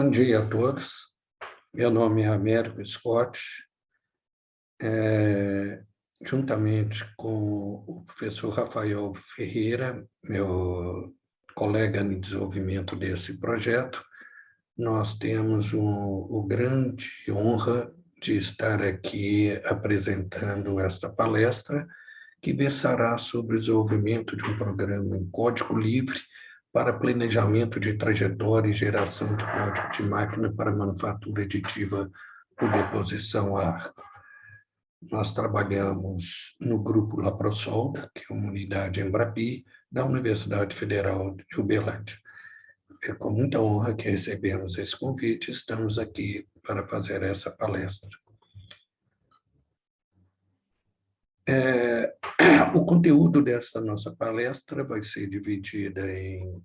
Bom dia a todos. Meu nome é Américo Scott. Juntamente com o professor Rafael Ferreira, meu colega no desenvolvimento desse projeto, nós temos a grande honra de estar aqui apresentando esta palestra, que versará sobre o desenvolvimento de um programa em código livre para planejamento de trajetória e geração de código de máquina para manufatura aditiva por deposição a ar. Nós trabalhamos no grupo LaProSolda, que é uma unidade Embrapi, da Universidade Federal de Uberlândia. É com muita honra que recebemos esse convite, estamos aqui para fazer essa palestra. O conteúdo dessa nossa palestra vai ser dividida em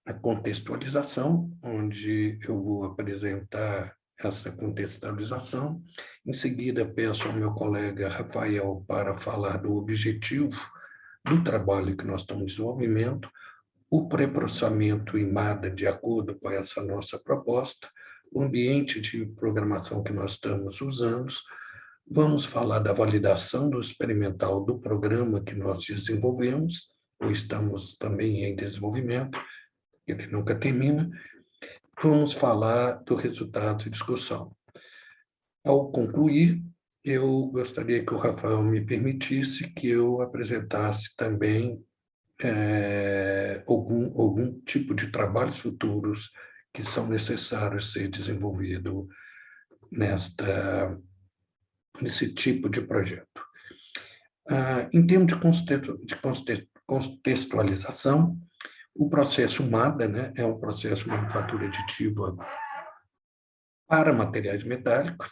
a contextualização, onde eu vou apresentar essa contextualização. Em seguida, peço ao meu colega Rafael para falar do objetivo do trabalho que nós estamos em desenvolvimento, o pré-processamento em MADA, de acordo com essa nossa proposta, o ambiente de programação que nós estamos usando. Vamos falar da validação do experimental do programa que nós desenvolvemos, ou estamos também em desenvolvimento, ele nunca termina. Vamos falar do resultado de discussão. Ao concluir, eu gostaria que o Rafael me permitisse que eu apresentasse também algum tipo de trabalhos futuros que são necessários ser desenvolvido nesse tipo de projeto. Em termos de contextualização, o processo MADA, né, é um processo de manufatura aditiva para materiais metálicos,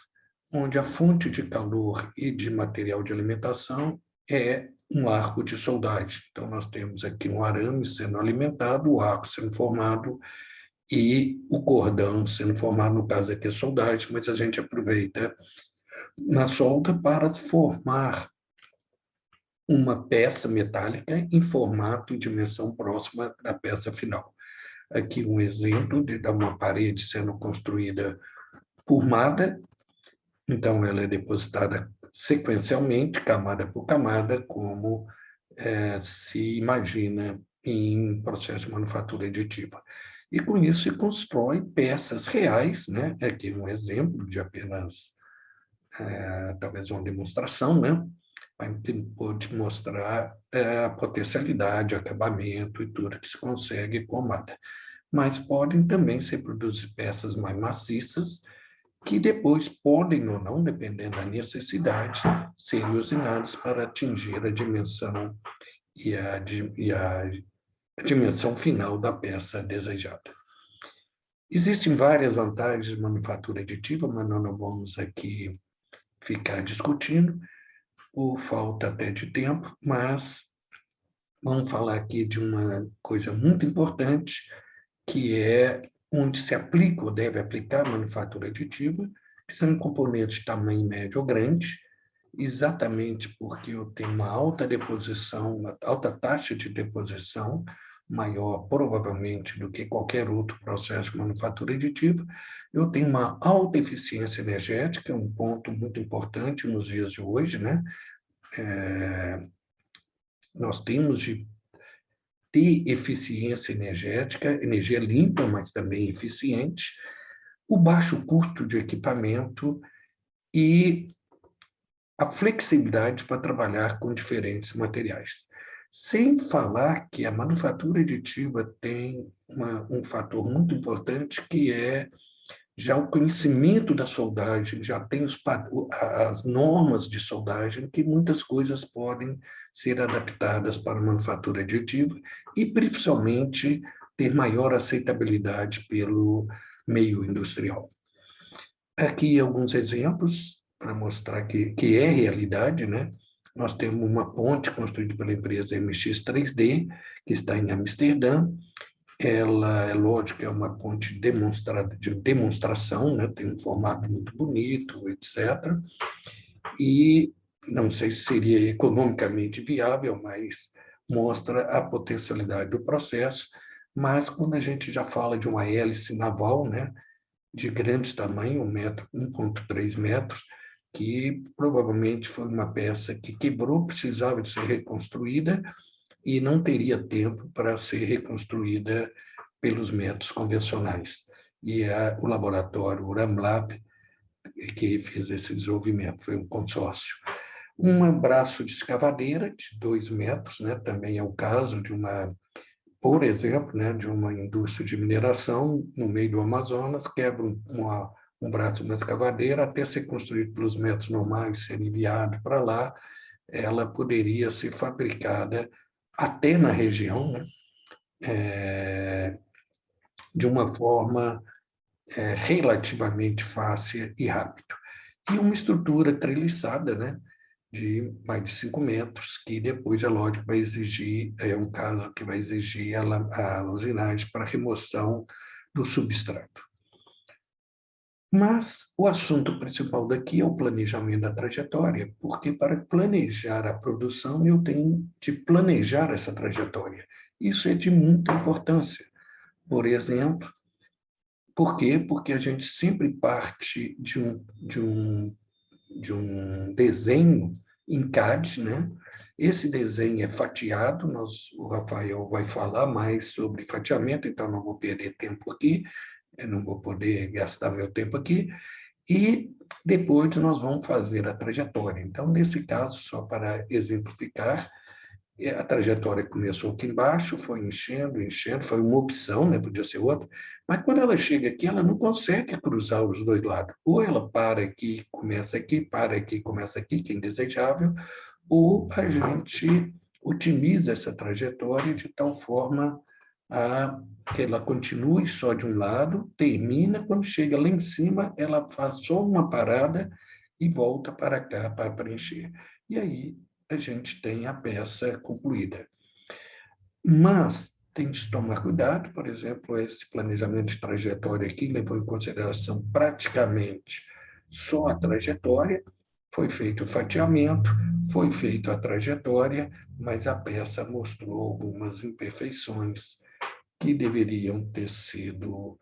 onde a fonte de calor e de material de alimentação é um arco de soldagem. Então, nós temos aqui um arame sendo alimentado, o arco sendo formado e o cordão sendo formado, no caso aqui é soldagem, mas a gente aproveita na solda para formar uma peça metálica em formato e dimensão próxima da peça final. Aqui um exemplo de uma parede sendo construída por MADA, então ela é depositada sequencialmente, camada por camada, como se imagina em processo de manufatura aditiva. E com isso se constrói peças reais, né? Aqui um exemplo de apenas, talvez uma demonstração, né? Pode mostrar a potencialidade, acabamento e tudo que se consegue com MADA. Mas podem também ser produzidas peças mais maciças, que depois podem ou não, dependendo da necessidade, serem usinadas para atingir a dimensão e a dimensão final da peça desejada. Existem várias vantagens de manufatura aditiva, mas nós não vamos aqui ficar discutindo, por falta até de tempo, mas vamos falar aqui de uma coisa muito importante, que é onde se aplica ou deve aplicar a manufatura aditiva, que são componentes de tamanho médio ou grande, exatamente porque eu tenho uma alta deposição, uma alta taxa de deposição, maior provavelmente do que qualquer outro processo de manufatura aditiva, eu tenho uma alta eficiência energética, um ponto muito importante nos dias de hoje, né? Nós temos de ter eficiência energética, energia limpa, mas também eficiente, o baixo custo de equipamento e a flexibilidade para trabalhar com diferentes materiais. Sem falar que a manufatura aditiva tem um fator muito importante, que é já o conhecimento da soldagem, já tem as normas de soldagem, que muitas coisas podem ser adaptadas para a manufatura aditiva e, principalmente, ter maior aceitabilidade pelo meio industrial. Aqui alguns exemplos para mostrar que é realidade, né? Nós temos uma ponte construída pela empresa MX3D, que está em Amsterdã. Ela, é lógico, é uma ponte de demonstração, né? Tem um formato muito bonito, etc. E não sei se seria economicamente viável, mas mostra a potencialidade do processo. Mas quando a gente já fala de uma hélice naval, né? de grande tamanho, 1,3 metros, que provavelmente foi uma peça que quebrou, precisava de ser reconstruída e não teria tempo para ser reconstruída pelos métodos convencionais. E o laboratório Uramlab que fez esse desenvolvimento, foi um consórcio. Um braço de escavadeira de 2 metros, né, também é o caso de por exemplo, né, de uma indústria de mineração no meio do Amazonas, quebra um braço de uma escavadeira até ser construído pelos métodos normais, ser enviado para lá, ela poderia ser fabricada até na região, né, de uma forma relativamente fácil e rápido. E uma estrutura treliçada, né, de mais de 5 metros, que depois, é lógico, vai exigir, é um caso que vai exigir a usinagem para remoção do substrato. Mas o assunto principal daqui é o planejamento da trajetória, porque para planejar a produção eu tenho de planejar essa trajetória. Isso é de muita importância. Por exemplo, por quê? Porque a gente sempre parte de um desenho em CAD, né? Esse desenho é fatiado, o Rafael vai falar mais sobre fatiamento, então não vou perder tempo aqui, eu não vou poder gastar meu tempo aqui, e depois nós vamos fazer a trajetória. Então, nesse caso, só para exemplificar, a trajetória começou aqui embaixo, foi enchendo, enchendo, foi uma opção, né? Podia ser outra, mas quando ela chega aqui, ela não consegue cruzar os dois lados. Ou ela para aqui, começa aqui, para aqui, começa aqui, que é indesejável, ou a gente otimiza essa trajetória de tal forma que ela continue só de um lado, termina, quando chega lá em cima, ela faz só uma parada e volta para cá para preencher. E aí a gente tem a peça concluída. Mas tem que tomar cuidado, por exemplo, esse planejamento de trajetória aqui levou em consideração praticamente só a trajetória, foi feito o fatiamento, foi feita a trajetória, mas a peça mostrou algumas imperfeições que deveriam ter sido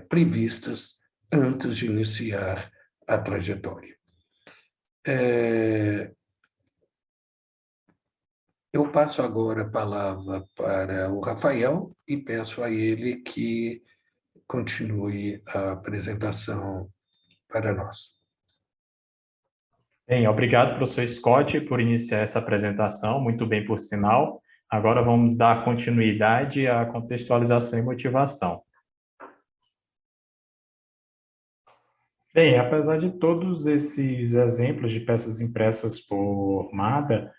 previstas antes de iniciar a trajetória. Eu passo agora a palavra para o Rafael e peço a ele que continue a apresentação para nós. Bem, obrigado, professor Scott, por iniciar essa apresentação, muito bem por sinal. Agora vamos dar continuidade à contextualização e motivação. Bem, apesar de todos esses exemplos de peças impressas por MADA,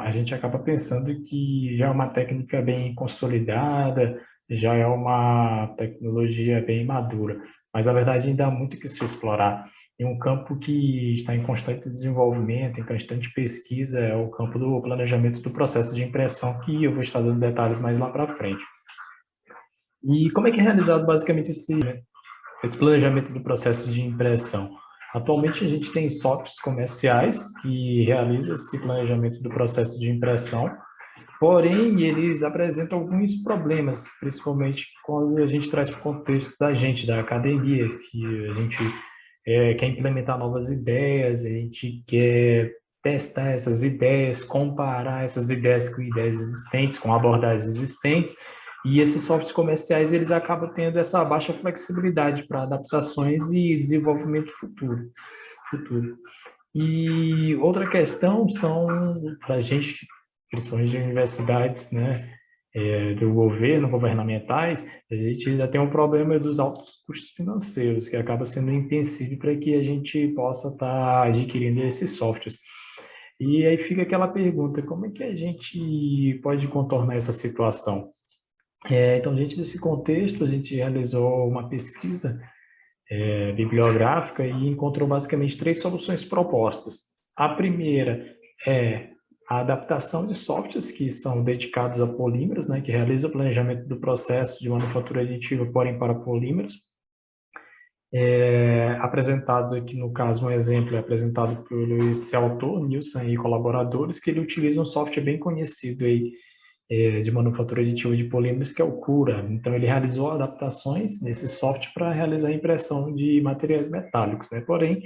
a gente acaba pensando que já é uma técnica bem consolidada, já é uma tecnologia bem madura, mas na verdade ainda há muito que se explorar. E um campo que está em constante desenvolvimento, em constante pesquisa, é o campo do planejamento do processo de impressão, que eu vou estar dando detalhes mais lá para frente. E como é que é realizado basicamente esse planejamento do processo de impressão? Atualmente, a gente tem softwares comerciais que realizam esse planejamento do processo de impressão, porém, eles apresentam alguns problemas, principalmente quando a gente traz para o contexto da gente, da academia, que a gente quer implementar novas ideias, a gente quer testar essas ideias, comparar essas ideias com ideias existentes, com abordagens existentes, e esses softwares comerciais, eles acabam tendo essa baixa flexibilidade para adaptações e desenvolvimento futuro. E outra questão são, para a gente, principalmente de universidades, né, do governo, governamentais, a gente já tem um problema dos altos custos financeiros, que acaba sendo um empecilho para que a gente possa estar adquirindo esses softwares. E aí fica aquela pergunta, como é que a gente pode contornar essa situação? Então, dentro desse contexto, a gente realizou uma pesquisa bibliográfica e encontrou basicamente 3 soluções propostas. A primeira é a adaptação de softwares que são dedicados a polímeros, né, que realizam o planejamento do processo de manufatura aditiva, porém para polímeros. Apresentados aqui, no caso, um exemplo é apresentado pelo esse autor, Nilson e colaboradores, que ele utiliza um software bem conhecido aí, de manufatura aditiva de polímeros, que é o Cura. Então, ele realizou adaptações nesse software para realizar a impressão de materiais metálicos, né? Porém,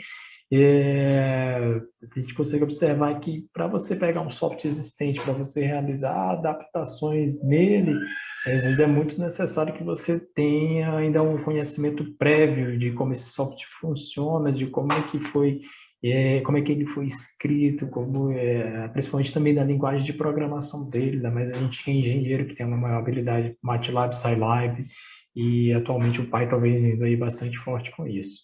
a gente consegue observar que para você pegar um software existente, para você realizar adaptações nele, às vezes é muito necessário que você tenha ainda um conhecimento prévio de como esse software funciona, de como é que foi, como é que ele foi escrito, principalmente também da linguagem de programação dele, ainda mais a gente que é engenheiro, que tem uma maior habilidade, MATLAB, Scilab, e atualmente o Python vem vindo aí bastante forte com isso.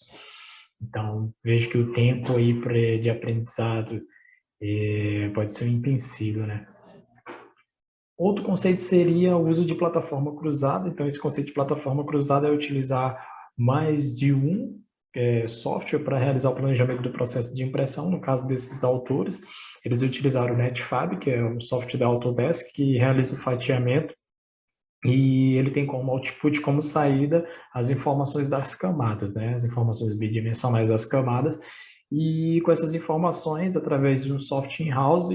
Então, vejo que o tempo aí de aprendizado pode ser um empecilho, né? Outro conceito seria o uso de plataforma cruzada. Então, esse conceito de plataforma cruzada é utilizar mais de um software para realizar o planejamento do processo de impressão. No caso desses autores, eles utilizaram o NetFab, que é um software da Autodesk, que realiza o fatiamento, e ele tem como output, como saída, as informações das camadas, né? As informações bidimensionais das camadas. E com essas informações, através de um software in-house,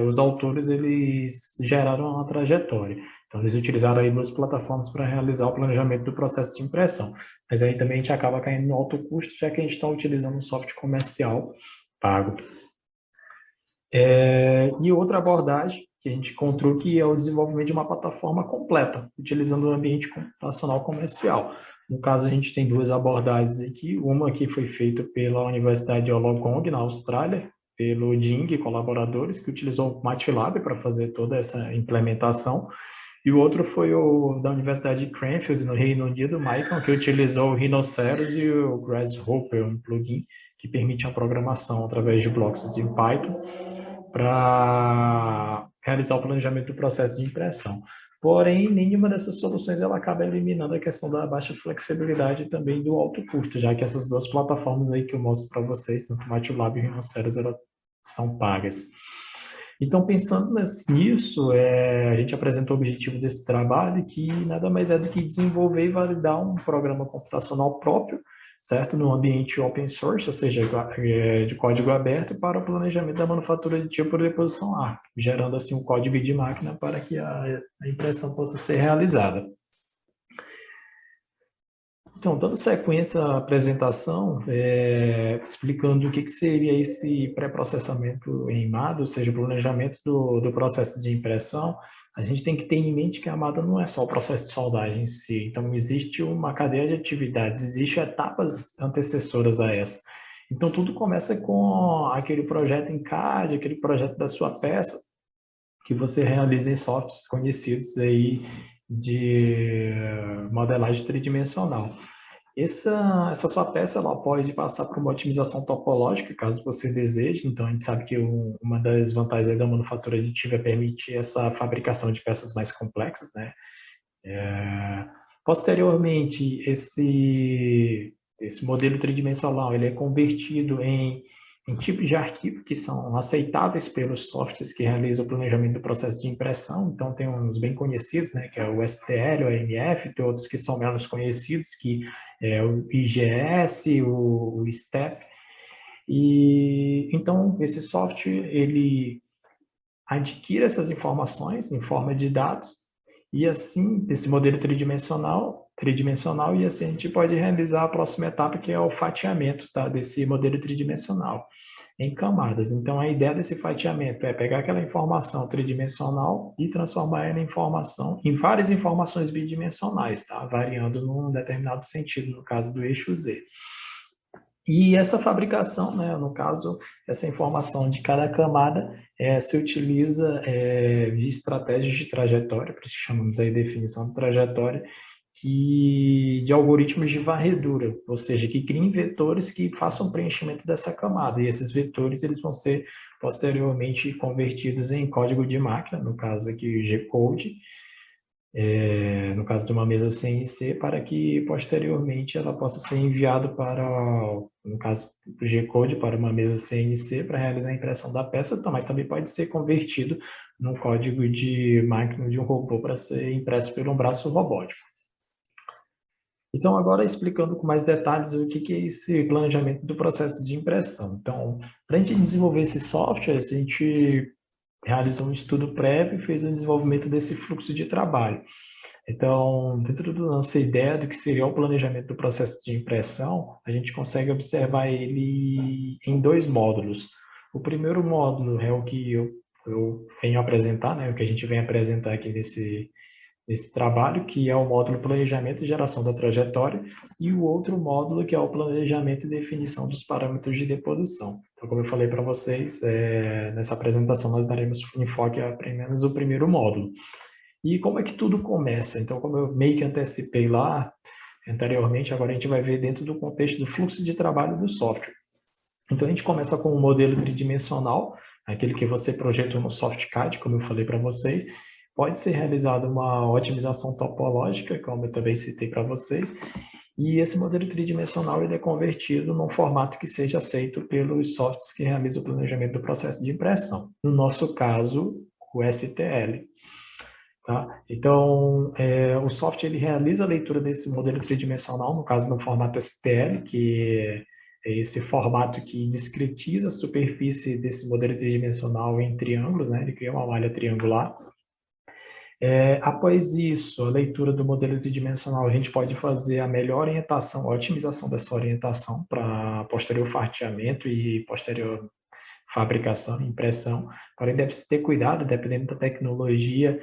os autores eles geraram uma trajetória. Então, eles utilizaram aí duas plataformas para realizar o planejamento do processo de impressão. Mas aí também a gente acaba caindo no alto custo, já que a gente está utilizando um software comercial pago. E outra abordagem que a gente encontrou que é o desenvolvimento de uma plataforma completa, utilizando o ambiente computacional comercial. No caso, a gente tem duas abordagens aqui. Uma que foi feita pela Universidade de Wollongong, na Austrália, pelo Ding e colaboradores, que utilizou o MATLAB para fazer toda essa implementação. E o outro foi o da Universidade de Cranfield, no Reino Unido, Michael, que utilizou o Rhinoceros e o Grasshopper, um plugin que permite a programação através de blocos de Python para realizar o planejamento do processo de impressão. Porém, nenhuma dessas soluções ela acaba eliminando a questão da baixa flexibilidade e também do alto custo, já que essas duas plataformas aí que eu mostro para vocês, tanto o MATLAB e o Rhinoceros, elas são pagas. Então, pensando nisso, a gente apresentou o objetivo desse trabalho, que nada mais é do que desenvolver e validar um programa computacional próprio, certo? No ambiente open source, ou seja, de código aberto, para o planejamento da manufatura aditiva por deposição ARC, gerando assim um código de máquina para que a impressão possa ser realizada. Então, dando sequência à apresentação, explicando o que seria esse pré-processamento em MADA, ou seja, o planejamento do processo de impressão, a gente tem que ter em mente que a MADA não é só o processo de soldagem em si. Então, existe uma cadeia de atividades, existem etapas antecessoras a essa. Então, tudo começa com aquele projeto em CAD, aquele projeto da sua peça, que você realiza em softwares conhecidos aí de modelagem tridimensional. Essa sua peça ela pode passar por uma otimização topológica, caso você deseje. Então, a gente sabe que uma das vantagens da manufatura aditiva é permitir essa fabricação de peças mais complexas, né? Posteriormente, esse modelo tridimensional ele é convertido em tipos de arquivo que são aceitáveis pelos softwares que realizam o planejamento do processo de impressão. Então, tem uns bem conhecidos, né, que é o STL, o AMF, tem outros que são menos conhecidos, que é o IGS, o STEP. E, então, esse software, ele adquire essas informações em forma de dados, e assim, esse modelo tridimensional, e assim a gente pode realizar a próxima etapa, que é o fatiamento, tá, desse modelo tridimensional em camadas. Então, a ideia desse fatiamento é pegar aquela informação tridimensional e transformar ela em várias informações bidimensionais, tá, variando num determinado sentido, no caso do eixo Z. E essa fabricação, né, no caso, essa informação de cada camada se utiliza de estratégias de trajetória, por isso chamamos aí de definição de trajetória, de algoritmos de varredura, ou seja, que criem vetores que façam preenchimento dessa camada. E esses vetores eles vão ser posteriormente convertidos em código de máquina, no caso aqui o G-Code, no caso de uma mesa CNC, para que posteriormente ela possa ser enviada para, no caso do G-Code, para uma mesa CNC para realizar a impressão da peça, mas também pode ser convertido num código de máquina de um robô para ser impresso por um braço robótico. Então, agora explicando com mais detalhes o que é esse planejamento do processo de impressão. Então, para a gente desenvolver esse software, a gente realizou um estudo prévio e fez o desenvolvimento desse fluxo de trabalho. Então, dentro da nossa ideia do que seria o planejamento do processo de impressão, a gente consegue observar ele em 2 módulos. O primeiro módulo é o que eu venho apresentar, né, o que a gente vem apresentar aqui nesse trabalho, que é o módulo planejamento e geração da trajetória, e o outro módulo que é o planejamento e definição dos parâmetros de deposição. Então, como eu falei para vocês, nessa apresentação nós daremos enfoque a apenas o primeiro módulo. E como é que tudo começa? Então, como eu meio que antecipei lá anteriormente, agora a gente vai ver dentro do contexto do fluxo de trabalho do software. Então, a gente começa com um modelo tridimensional, aquele que você projeta no SoftCAD, como eu falei para vocês. Pode ser realizada uma otimização topológica, como eu também citei para vocês, e esse modelo tridimensional ele é convertido num formato que seja aceito pelos softwares que realizam o planejamento do processo de impressão. No nosso caso, o STL. Tá? Então, o software ele realiza a leitura desse modelo tridimensional, no caso no formato STL, que é esse formato que discretiza a superfície desse modelo tridimensional em triângulos, né? Ele cria uma malha triangular. Após isso, a leitura do modelo tridimensional, a gente pode fazer a melhor orientação, a otimização dessa orientação para posterior fatiamento e posterior fabricação e impressão. Porém, deve-se ter cuidado, dependendo da tecnologia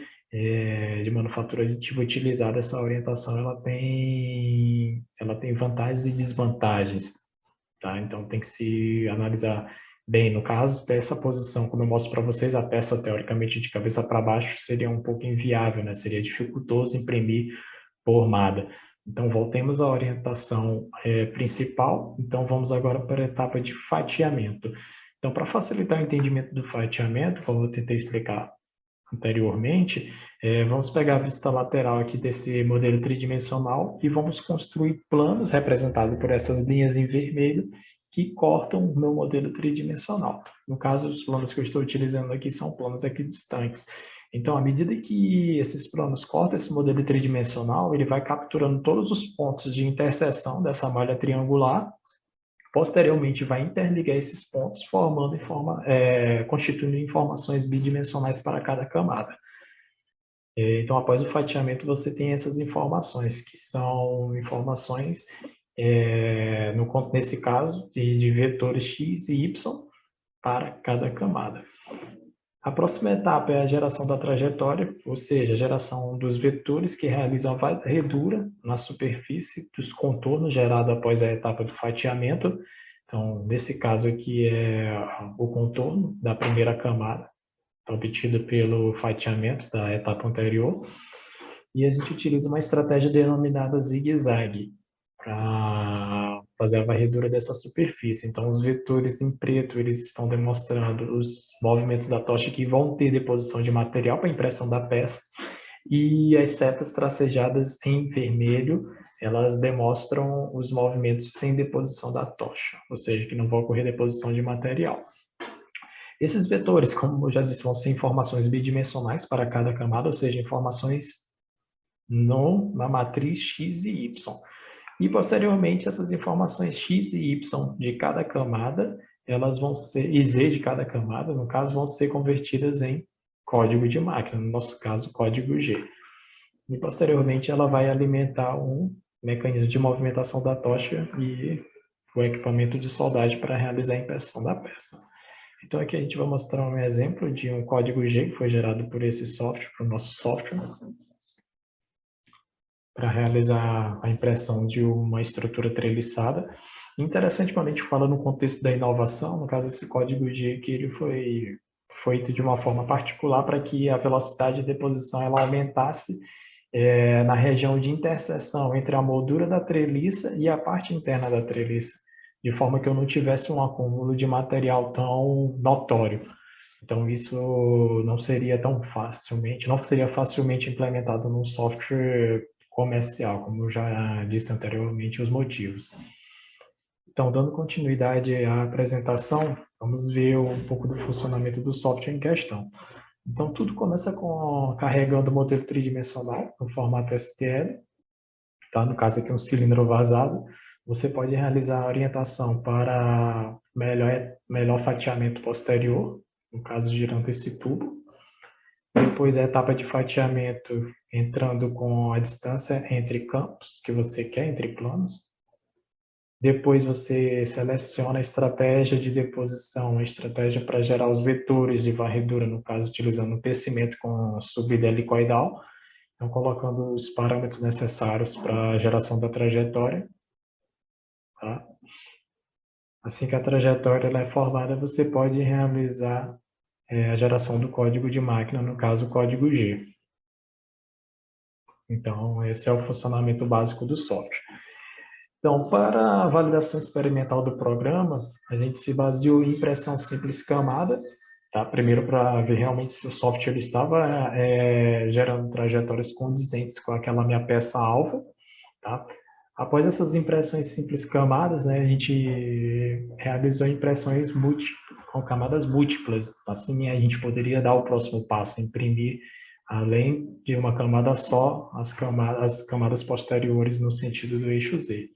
de manufatura aditiva utilizada, essa orientação ela tem vantagens e desvantagens. Tá? Então, tem que se analisar bem. No caso dessa posição, como eu mostro para vocês, a peça, teoricamente, de cabeça para baixo seria um pouco inviável, né? Seria dificultoso imprimir formada. Então, voltemos à orientação principal. Então, vamos agora para a etapa de fatiamento. Então, para facilitar o entendimento do fatiamento, como eu tentei explicar anteriormente, vamos pegar a vista lateral aqui desse modelo tridimensional e vamos construir planos representados por essas linhas em vermelho que cortam o meu modelo tridimensional. No caso, os planos que eu estou utilizando aqui são planos equidistantes. Então, à medida que esses planos cortam esse modelo tridimensional, ele vai capturando todos os pontos de interseção dessa malha triangular. Posteriormente, vai interligar esses pontos, constituindo informações bidimensionais para cada camada. Então, após o fatiamento, você tem essas informações, que são informações, nesse caso, de vetores x e y para cada camada. A próxima etapa é a geração da trajetória, ou seja, a geração dos vetores que realizam a varredura na superfície dos contornos gerado após a etapa do fatiamento. Então, nesse caso aqui é o contorno da primeira camada, obtido pelo fatiamento da etapa anterior. E a gente utiliza uma estratégia denominada zigue-zague para fazer a varredura dessa superfície. Então, os vetores em preto, eles estão demonstrando os movimentos da tocha que vão ter deposição de material para impressão da peça, e as setas tracejadas em vermelho, elas demonstram os movimentos sem deposição da tocha, ou seja, que não vai ocorrer deposição de material. Esses vetores, como eu já disse, vão ser informações bidimensionais para cada camada, ou seja, informações na matriz x e y. E, posteriormente, essas informações x e y de cada camada, elas vão ser, e z de cada camada, no caso, vão ser convertidas em código de máquina, no nosso caso, código G. E, posteriormente, ela vai alimentar um mecanismo de movimentação da tocha e o equipamento de soldagem para realizar a impressão da peça. Então, aqui a gente vai mostrar um exemplo de um código G que foi gerado por esse software, por nosso software, para realizar a impressão de uma estrutura treliçada. Interessantemente, fala no contexto da inovação, no caso, esse código G que ele foi feito de uma forma particular para que a velocidade de deposição ela aumentasse na região de interseção entre a moldura da treliça e a parte interna da treliça, de forma que eu não tivesse um acúmulo de material tão notório. Então, isso não seria facilmente implementado num software comercial, como eu já disse anteriormente, os motivos. Então, dando continuidade à apresentação, vamos ver um pouco do funcionamento do software em questão. Então, tudo começa carregando o modelo tridimensional no formato STL, tá? No caso aqui, um cilindro vazado. Você pode realizar a orientação para melhor fatiamento posterior, no caso girando esse tubo. Depois a etapa de fatiamento, entrando com a distância entre campos que você quer, entre planos. Depois você seleciona a estratégia de deposição, a estratégia para gerar os vetores de varredura, no caso utilizando o tecimento com subida helicoidal, então colocando os parâmetros necessários para a geração da trajetória. Tá? Assim que a trajetória ela é formada, você pode realizar a geração do código de máquina, no caso o código G. Então, esse é o funcionamento básico do software. Então, para a validação experimental do programa, a gente se baseou em impressão simples camada, tá? Primeiro para ver realmente se o software estava gerando trajetórias condizentes com aquela minha peça-alvo, tá? Após essas impressões simples camadas, né, a gente realizou impressões com camadas múltiplas. Assim, a gente poderia dar o próximo passo, imprimir, além de uma camada só, as camadas posteriores no sentido do eixo Z.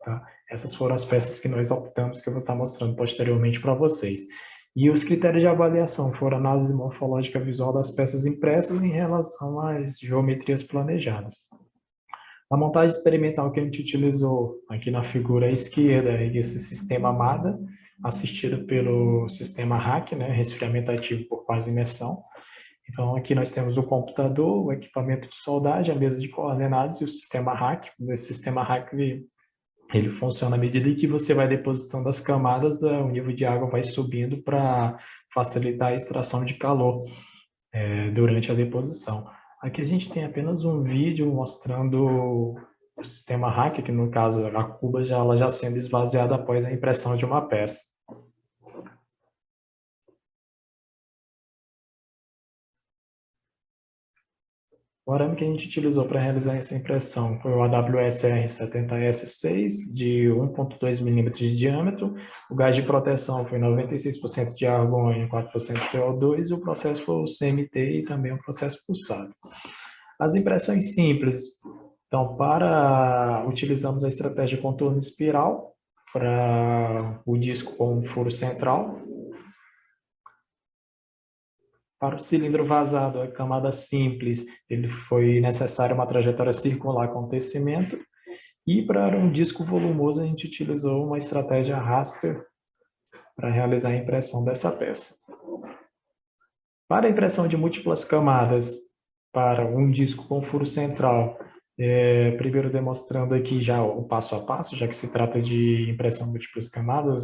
Tá? Essas foram as peças que nós optamos, que eu vou estar mostrando posteriormente para vocês. E os critérios de avaliação foram a análise morfológica visual das peças impressas em relação às geometrias planejadas. A montagem experimental que a gente utilizou aqui na figura à esquerda é esse sistema MADA, assistido pelo sistema RAC, né, resfriamento ativo por quase imersão. Então, aqui nós temos o computador, o equipamento de soldagem, a mesa de coordenadas e o sistema RAC. Esse sistema RAC ele funciona à medida que você vai depositando as camadas, o nível de água vai subindo para facilitar a extração de calor durante a deposição. Aqui a gente tem apenas um vídeo mostrando o sistema RAC, que no caso a cuba ela já sendo esvaziada após a impressão de uma peça. O arame que a gente utilizou para realizar essa impressão foi o AWS-R70S6 de 1,2 mm de diâmetro. O gás de proteção foi 96% de argônio e 4% de CO2. E o processo foi o CMT e também o processo pulsado. As impressões simples. Então, utilizamos a estratégia contorno espiral para o disco com um furo central. Para o cilindro vazado, a camada simples, ele foi necessária uma trajetória circular com tecimento. E para um disco volumoso, a gente utilizou uma estratégia raster para realizar a impressão dessa peça. Para a impressão de múltiplas camadas, para um disco com furo central, primeiro demonstrando aqui já o passo a passo, já que se trata de impressão de múltiplas camadas,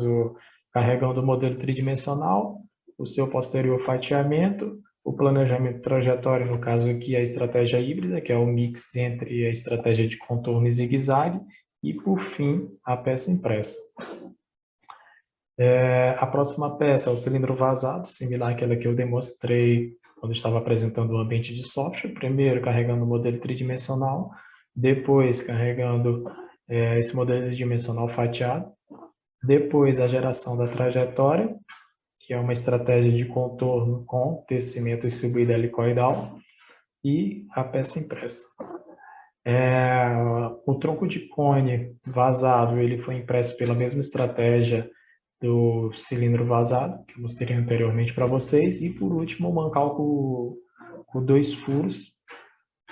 carregando o modelo tridimensional, o seu posterior fatiamento, o planejamento trajetório, no caso aqui a estratégia híbrida, que é o mix entre a estratégia de contorno e zigue-zague, e por fim a peça impressa. A próxima peça é o cilindro vazado, similar àquela que eu demonstrei quando estava apresentando o ambiente de software. Primeiro carregando o modelo tridimensional, depois carregando esse modelo tridimensional fatiado, depois a geração da trajetória, que é uma estratégia de contorno com tecimento e subida helicoidal, e a peça impressa. O tronco de cone vazado ele foi impresso pela mesma estratégia do cilindro vazado, que eu mostrei anteriormente para vocês, e por último o mancal com 2 furos,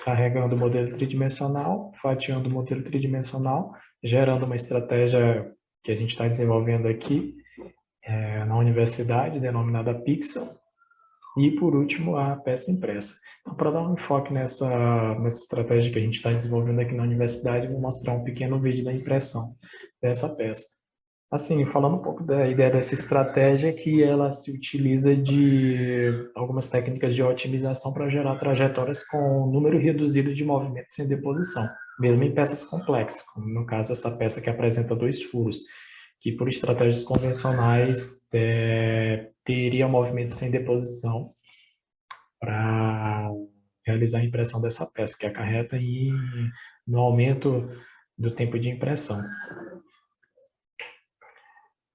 carregando o modelo tridimensional, fatiando o modelo tridimensional, gerando uma estratégia que a gente está desenvolvendo aqui, na universidade, denominada Pixel, e por último a peça impressa. Então, para dar um enfoque nessa estratégia que a gente está desenvolvendo aqui na universidade, vou mostrar um pequeno vídeo da impressão dessa peça. Assim, falando um pouco da ideia dessa estratégia, que ela se utiliza de algumas técnicas de otimização para gerar trajetórias com um número reduzido de movimentos sem deposição, mesmo em peças complexas, como no caso essa peça que apresenta 2 furos, que por estratégias convencionais teria movimento sem deposição para realizar a impressão dessa peça, que acarreta no aumento do tempo de impressão.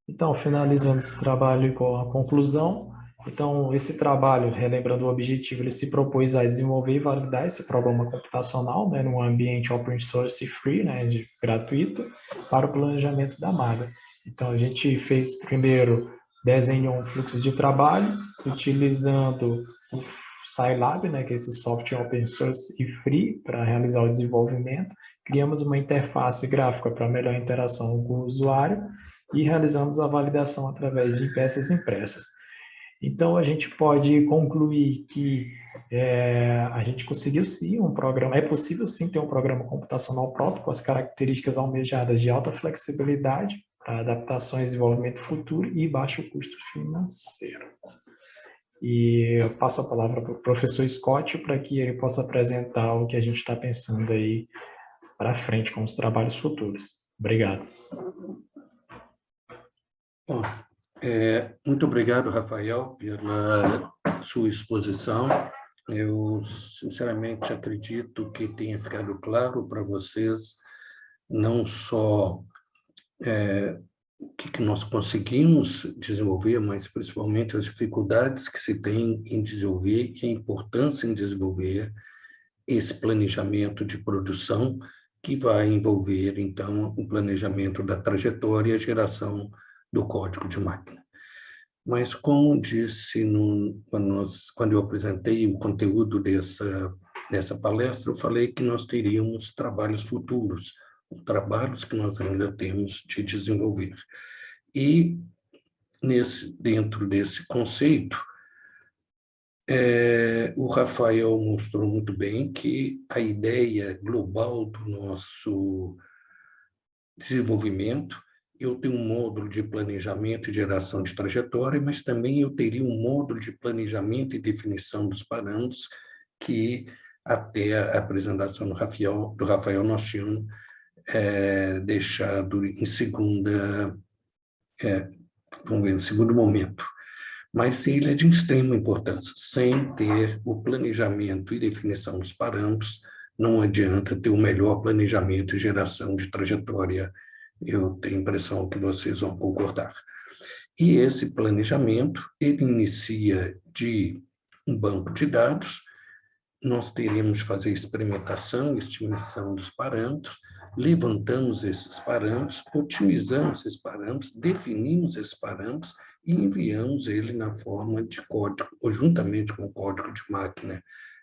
Então, finalizando esse trabalho com a conclusão, então esse trabalho, relembrando o objetivo, ele se propôs a desenvolver e validar esse programa computacional, né, num ambiente open source free, né, gratuito, para o planejamento da malha. Então, a gente fez primeiro desenham um fluxo de trabalho utilizando o Scilab, né, que é esse software open source e free para realizar o desenvolvimento. Criamos uma interface gráfica para melhor interação com o usuário e realizamos a validação através de peças impressas. Então, a gente pode concluir que a gente conseguiu sim um programa, é possível sim ter um programa computacional próprio com as características almejadas de alta flexibilidade para adaptações e desenvolvimento futuro e baixo custo financeiro. E eu passo a palavra para o professor Scott para que ele possa apresentar o que a gente está pensando aí para frente com os trabalhos futuros. Obrigado. Bom, muito obrigado, Rafael, pela sua exposição. Eu, sinceramente, acredito que tenha ficado claro para vocês não só o que nós conseguimos desenvolver, mas principalmente as dificuldades que se tem em desenvolver e a importância em desenvolver esse planejamento de produção que vai envolver, então, o planejamento da trajetória e a geração do código de máquina. Mas, como disse quando eu apresentei o conteúdo dessa palestra, eu falei que nós teríamos trabalhos futuros, trabalhos que nós ainda temos de desenvolver. E, dentro desse conceito, o Rafael mostrou muito bem que a ideia global do nosso desenvolvimento, eu tenho um módulo de planejamento e geração de trajetória, mas também eu teria um módulo de planejamento e definição dos parâmetros que, até a apresentação do Rafael nós tínhamos deixado em segundo momento. Mas ele é de extrema importância. Sem ter o planejamento e definição dos parâmetros, não adianta ter o melhor planejamento e geração de trajetória. Eu tenho a impressão que vocês vão concordar. E esse planejamento, ele inicia de um banco de dados, nós teríamos de fazer experimentação, estimação dos parâmetros, levantamos esses parâmetros, otimizamos esses parâmetros, definimos esses parâmetros e enviamos ele na forma de código, ou juntamente com o código de máquina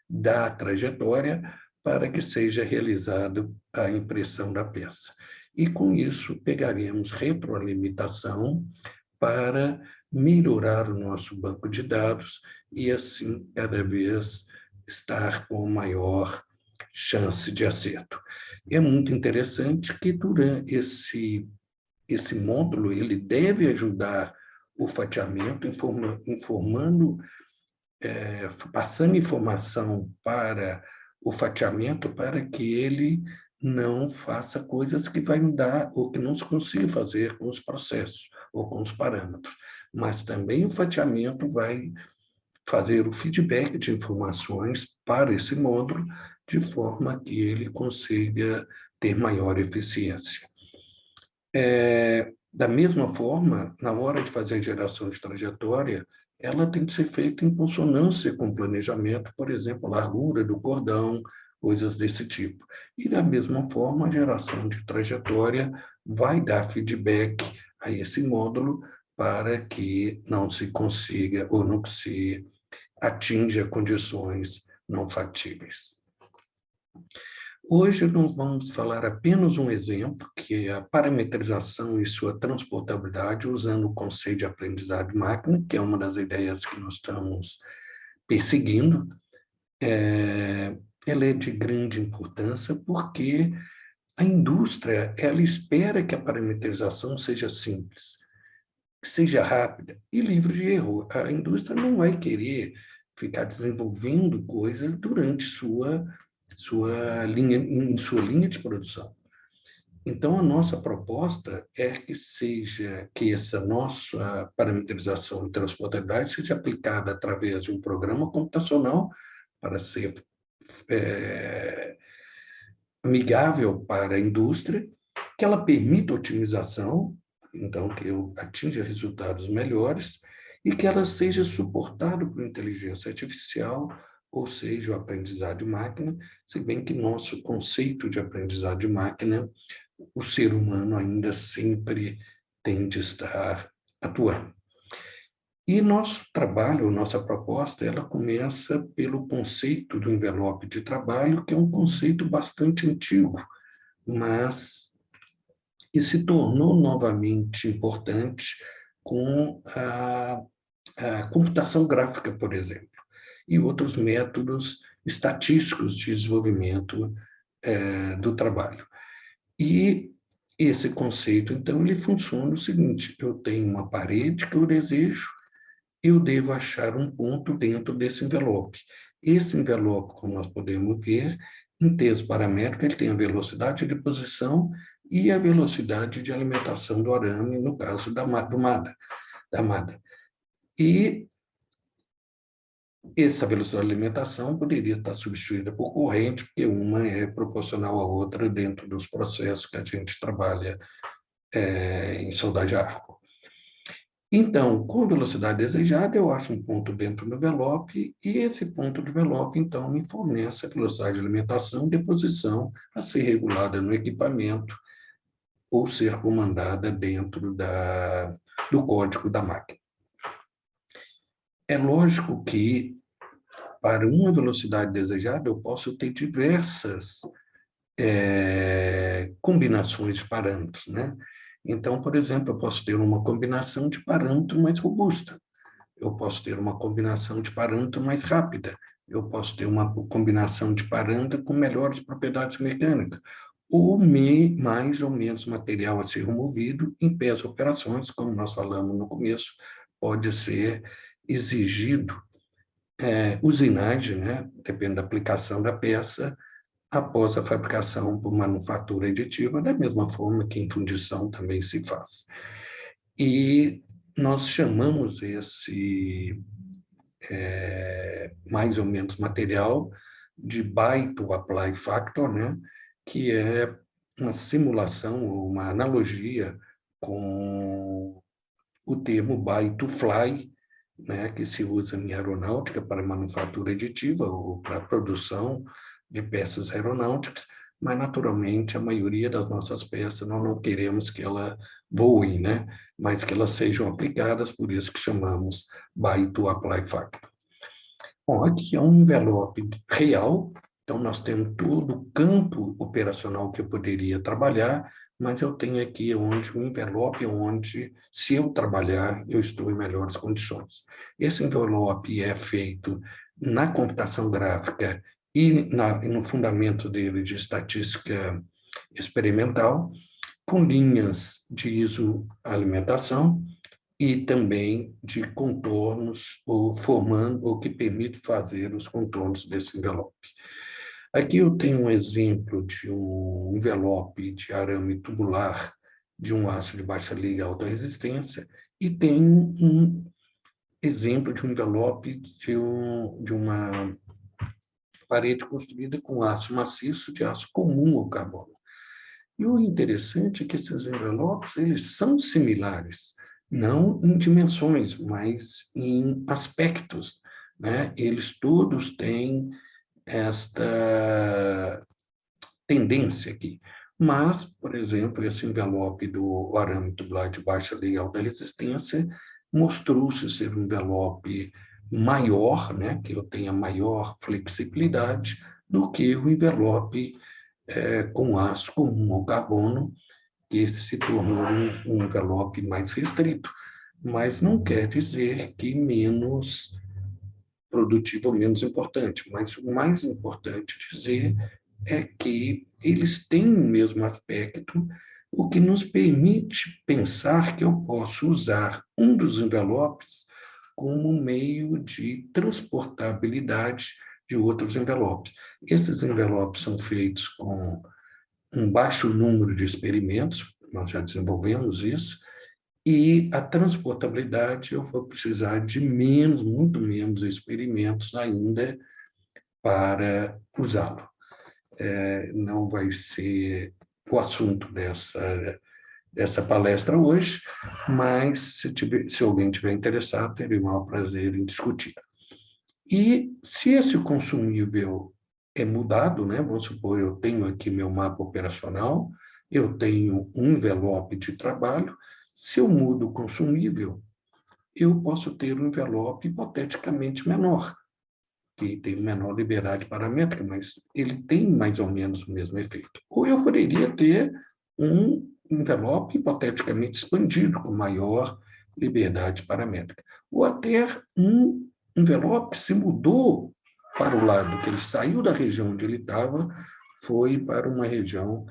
da trajetória, para que seja realizada a impressão da peça. E, com isso, pegaremos retroalimentação para melhorar o nosso banco de dados e, assim, cada vez estar com maior chance de acerto. É muito interessante que, durante esse módulo, ele deve ajudar o fatiamento, passando informação para o fatiamento, para que ele não faça coisas que vai dar ou que não se consiga fazer com os processos ou com os parâmetros. Mas também o fatiamento vai fazer o feedback de informações para esse módulo, de forma que ele consiga ter maior eficiência. Da mesma forma, na hora de fazer a geração de trajetória, ela tem que ser feita em consonância com o planejamento, por exemplo, largura do cordão, coisas desse tipo. E, da mesma forma, a geração de trajetória vai dar feedback a esse módulo para que não se consiga ou não se atinja condições não factíveis. Hoje nós vamos falar apenas um exemplo, que é a parametrização e sua transportabilidade usando o conceito de aprendizado de máquina, que é uma das ideias que nós estamos perseguindo. Ela é de grande importância porque a indústria ela espera que a parametrização seja simples, que seja rápida e livre de erro. A indústria não vai querer ficar desenvolvendo coisas durante sua linha de produção. Então, a nossa proposta é que essa nossa parametrização e transportabilidade seja aplicada através de um programa computacional para ser amigável para a indústria, que ela permita otimização, então que eu atinja resultados melhores, e que ela seja suportada por inteligência artificial, ou seja, o aprendizado de máquina, se bem que nosso conceito de aprendizado de máquina, o ser humano ainda sempre tem de estar atuando. E nosso trabalho, nossa proposta, ela começa pelo conceito do envelope de trabalho, que é um conceito bastante antigo, mas que se tornou novamente importante com a computação gráfica, por exemplo, e outros métodos estatísticos de desenvolvimento do trabalho. E esse conceito, então, ele funciona o seguinte: eu tenho uma parede que eu desejo, eu devo achar um ponto dentro desse envelope. Esse envelope, como nós podemos ver, em texto paramétrico, ele tem a velocidade de posição e a velocidade de alimentação do arame, no caso da MADA. E essa velocidade de alimentação poderia estar substituída por corrente, porque uma é proporcional à outra dentro dos processos que a gente trabalha em soldagem a arco. Então, com a velocidade desejada, eu acho um ponto dentro do envelope, e esse ponto do envelope, então, me fornece a velocidade de alimentação e deposição a ser regulada no equipamento ou ser comandada dentro do código da máquina. É lógico que, para uma velocidade desejada, eu posso ter diversas combinações de parâmetros, né? Então, por exemplo, eu posso ter uma combinação de parâmetro mais robusta, eu posso ter uma combinação de parâmetro mais rápida, eu posso ter uma combinação de parâmetro com melhores propriedades mecânicas, ou mais ou menos material a ser removido em pés operações, como nós falamos no começo, pode ser exigido usinagem, né? Depende da aplicação da peça, após a fabricação por manufatura aditiva, da mesma forma que em fundição também se faz. E nós chamamos esse mais ou menos material de buy to apply factor, né? Que é uma simulação, uma analogia com o termo buy to fly, né? Que se usa em aeronáutica para manufatura aditiva ou para produção de peças aeronáuticas, mas naturalmente a maioria das nossas peças nós não queremos que ela voem, né? Mas que elas sejam aplicadas, por isso que chamamos buy to apply factor. Bom, aqui é um envelope real, então nós temos todo o campo operacional que eu poderia trabalhar, mas eu tenho aqui um envelope onde, se eu trabalhar, eu estou em melhores condições. Esse envelope é feito na computação gráfica e no fundamento dele de estatística experimental, com linhas de isoalimentação e também de contornos, ou que permite fazer os contornos desse envelope. Aqui eu tenho um exemplo de um envelope de arame tubular de um aço de baixa liga e alta resistência, e tem um exemplo de um envelope de uma parede construída com aço maciço de aço comum ao carbono. E o interessante é que esses envelopes, eles são similares, não em dimensões, mas em aspectos, né? Eles todos têm esta tendência aqui. Mas, por exemplo, esse envelope do arame tubular de baixa liga e alta resistência mostrou-se ser um envelope maior, né? Que eu tenha maior flexibilidade do que o envelope com aço comum ao carbono, que esse se tornou um envelope mais restrito, mas não quer dizer que menos produtivo ou menos importante, mas o mais importante dizer é que eles têm o mesmo aspecto, o que nos permite pensar que eu posso usar um dos envelopes como meio de transportabilidade de outros envelopes. Esses envelopes são feitos com um baixo número de experimentos, nós já desenvolvemos isso, e a transportabilidade eu vou precisar de muito menos experimentos ainda para usá-lo. Não vai ser o assunto dessa palestra hoje, mas se alguém tiver interessado, terei o maior prazer em discutir. E se esse consumível é mudado, né? Vamos supor, eu tenho aqui meu mapa operacional, eu tenho um envelope de trabalho, se eu mudo o consumível, eu posso ter um envelope hipoteticamente menor, que tem menor liberdade paramétrica, mas ele tem mais ou menos o mesmo efeito. Ou eu poderia ter um envelope hipoteticamente expandido, com maior liberdade paramétrica. Ou até um envelope se mudou para o lado, que ele saiu da região onde ele estava, foi para uma região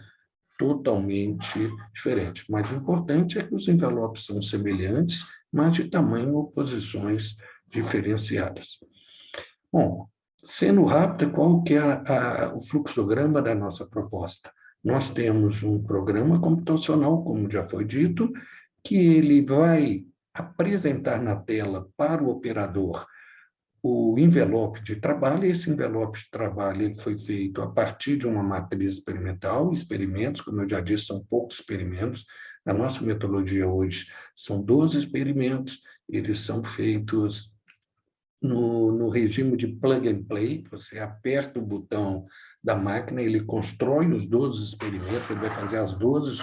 totalmente diferente. Mas o importante é que os envelopes são semelhantes, mas de tamanho ou posições diferenciadas. Bom, sendo rápido, qual que é o fluxograma da nossa proposta? Nós temos um programa computacional, como já foi dito, que ele vai apresentar na tela para o operador o envelope de trabalho. Esse envelope de trabalho ele foi feito a partir de uma matriz experimental, experimentos, como eu já disse, são poucos experimentos. Na nossa metodologia hoje, são 12 experimentos, eles são feitos no regime de plug and play. Você aperta o botão da máquina, ele constrói os 12 experimentos, ele vai fazer as 12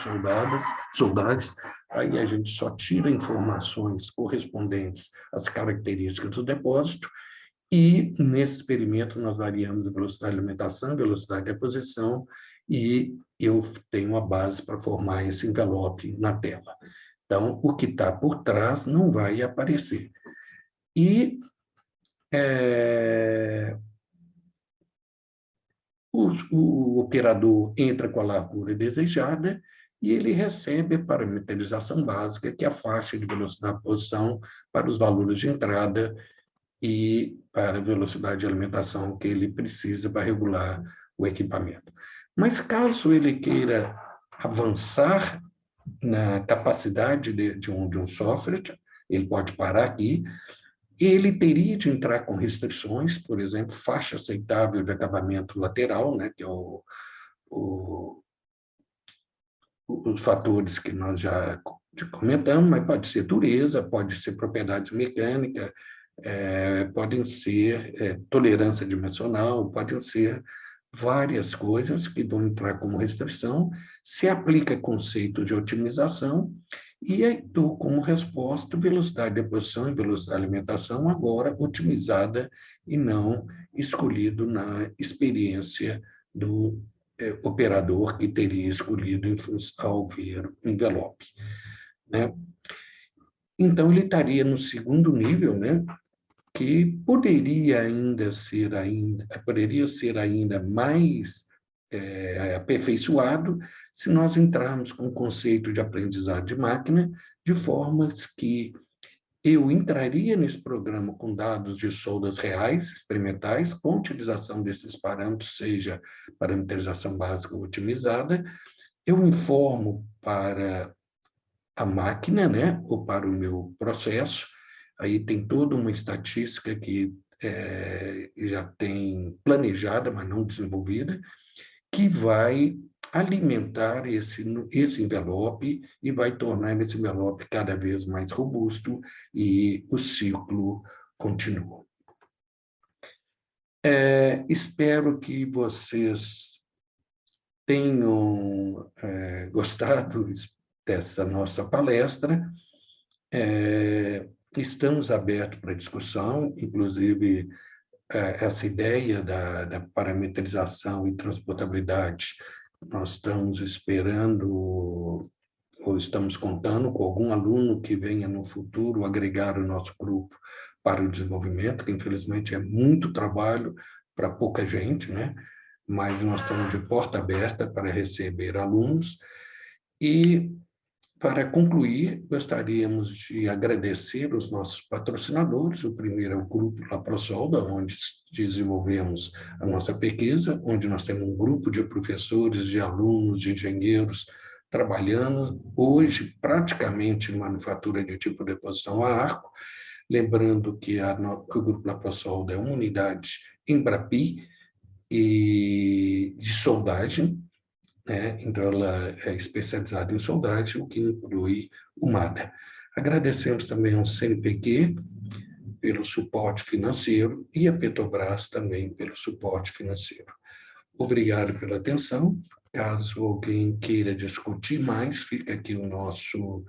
soldagens, aí a gente só tira informações correspondentes às características do depósito, e nesse experimento nós variamos a velocidade de alimentação, velocidade de deposição, e eu tenho a base para formar esse envelope na tela. Então, o que está por trás não vai aparecer. E o operador entra com a largura desejada e ele recebe a parametrização básica, que é a faixa de velocidade de posição para os valores de entrada e para a velocidade de alimentação que ele precisa para regular o equipamento. Mas caso ele queira avançar na capacidade de um software, ele pode parar aqui. Ele teria de entrar com restrições, por exemplo, faixa aceitável de acabamento lateral, né, que é os fatores que nós já comentamos, mas pode ser dureza, pode ser propriedades mecânicas, podem ser tolerância dimensional, podem ser várias coisas que vão entrar como restrição. Se aplica conceito de otimização e aí dou como resposta velocidade de deposição e velocidade de alimentação, agora otimizada e não escolhido na experiência do operador que teria escolhido ao ver o envelope, né? Então, ele estaria no segundo nível, né? Que poderia ser ainda mais aperfeiçoado se nós entrarmos com o conceito de aprendizado de máquina, de formas que eu entraria nesse programa com dados de soldas reais, experimentais, com utilização desses parâmetros, seja parametrização básica ou otimizada, eu informo para a máquina, né, ou para o meu processo. Aí tem toda uma estatística que já tem planejada, mas não desenvolvida, que vai alimentar esse envelope e vai tornar esse envelope cada vez mais robusto e o ciclo continua. Espero que vocês tenham gostado dessa nossa palestra. Estamos abertos para discussão, inclusive essa ideia da parametrização e transportabilidade. Nós estamos esperando, ou estamos contando com algum aluno que venha no futuro agregar o nosso grupo para o desenvolvimento, que infelizmente é muito trabalho para pouca gente, né? Mas nós estamos de porta aberta para receber alunos. E, para concluir, gostaríamos de agradecer os nossos patrocinadores. O primeiro é o Grupo LaProSolda, onde desenvolvemos a nossa pesquisa, onde nós temos um grupo de professores, de alunos, de engenheiros, trabalhando hoje praticamente em manufatura de tipo de deposição a arco. Lembrando que o Grupo LaProSolda é uma unidade Embrapi e de soldagem, né? Então, ela é especializada em soldagem, o que inclui o MADA. Agradecemos também ao CNPq pelo suporte financeiro e a Petrobras também pelo suporte financeiro. Obrigado pela atenção. Caso alguém queira discutir mais, fica aqui o nosso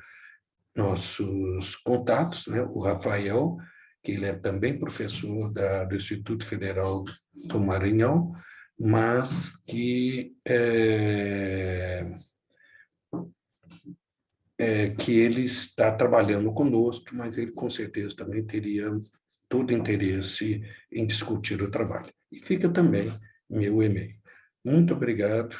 nossos contatos, né? O Rafael, que ele é também professor do Instituto Federal do Maranhão, mas que ele está trabalhando conosco, mas ele com certeza também teria todo interesse em discutir o trabalho. E fica também meu e-mail. Muito obrigado